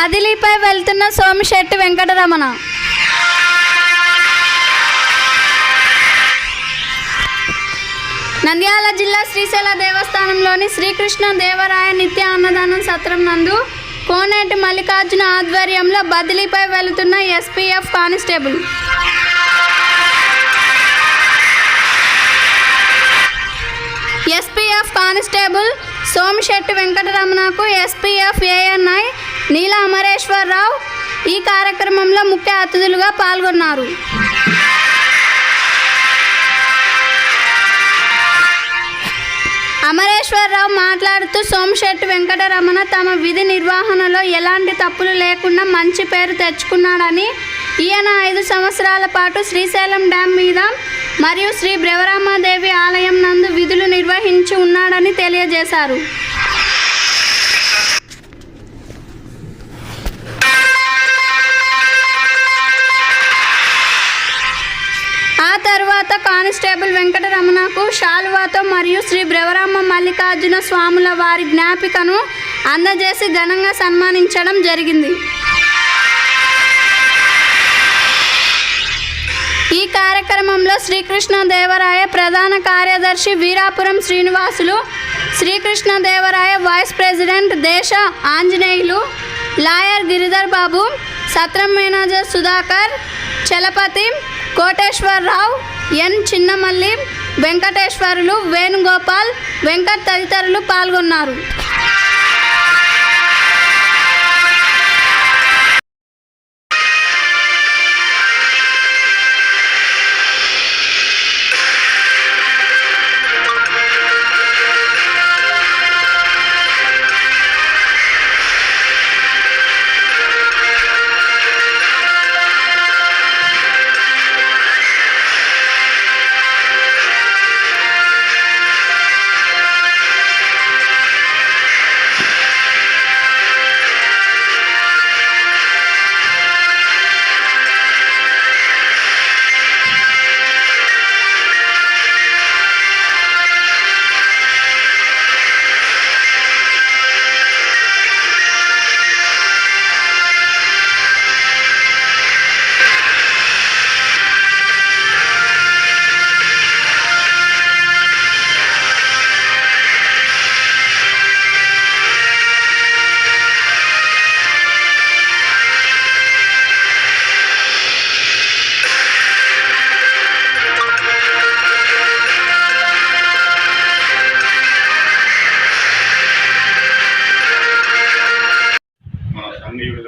బదిలీపై వెళ్తున్న సోమిశెట్టి వెంకటరమణ. నంద్యాల జిల్లా శ్రీశైల దేవస్థానంలోని శ్రీకృష్ణ దేవరాయ నిత్య అన్నదానం సత్రం నందు కోనేటి మల్లికార్జున ఆధ్వర్యంలో బదిలీపై వెళుతున్న ఎస్పీఎఫ్ కానిస్టేబుల్ సోమిశెట్టి వెంకటరమణకు ఎస్పీఎఫ్ ఏఎన్ఐ నీల అమరేశ్వరరావు ఈ కార్యక్రమంలో ముఖ్య అతిథులుగా పాల్గొన్నారు. అమరేశ్వరరావు మాట్లాడుతూ సోమిశెట్టి వెంకటరమణ తమ విధి నిర్వహణలో ఎలాంటి తప్పులు లేకుండా మంచి పేరు తెచ్చుకున్నాడని, ఈయన 5 సంవత్సరాల పాటు శ్రీశైలం డ్యాం మీద మరియు శ్రీ బ్రవరామాదేవి ఆలయం నందు విధులు నిర్వహించి ఉన్నాడని తెలియజేశారు. ఆ తర్వాత కానిస్టేబుల్ వెంకటరమణకు శాలువాతో మరియు శ్రీ బ్రవరామ మల్లికార్జున స్వాముల వారి జ్ఞాపికను అందజేసి ఘనంగా సన్మానించడం జరిగింది. ఈ కార్యక్రమంలో శ్రీకృష్ణ దేవరాయ ప్రధాన కార్యదర్శి వీరాపురం శ్రీనివాసులు, శ్రీకృష్ణ దేవరాయ వైస్ ప్రెసిడెంట్ దేశ ఆంజనేయులు, లాయర్ గిరిధర్ బాబు, సత్రం మేనేజర్ సుధాకర్, చలపతి, కోటేశ్వరరావు, ఎన్ చిన్నమల్లి, వెంకటేశ్వరులు, వేణుగోపాల్, వెంకట్ తదితరులు పాల్గొన్నారు.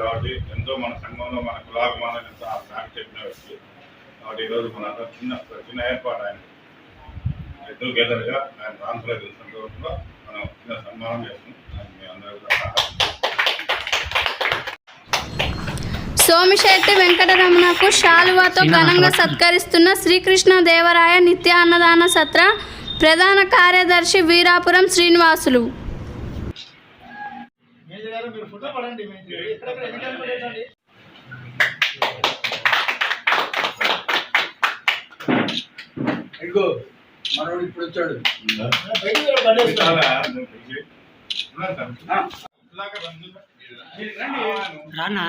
కాబట్టి ఎంతో మన సంఘంలో మన కులాభిమానం ఎంతో ఆ సాగు చెప్పిన వ్యక్తి కాబట్టి ఈరోజు మన చిన్న ఏర్పాటు ఆయన ఎద్దు గెదర్గా ఆయన ట్రాన్స్ఫర్ అయిన సందర్భంలో మనం చిన్న సన్మానం చేస్తున్నాం. మీ అందరూ సోమిశెట్టి వెంకటరమణకు శాలువాతో ఘనంగా సత్కరిస్తున్న శ్రీకృష్ణ దేవరాయ నిత్య అన్నదాన సత్ర ప్రధాన కార్యదర్శి వీరాపురం శ్రీనివాసులు. మనోడు ఇప్పుడు వచ్చాడు. రానా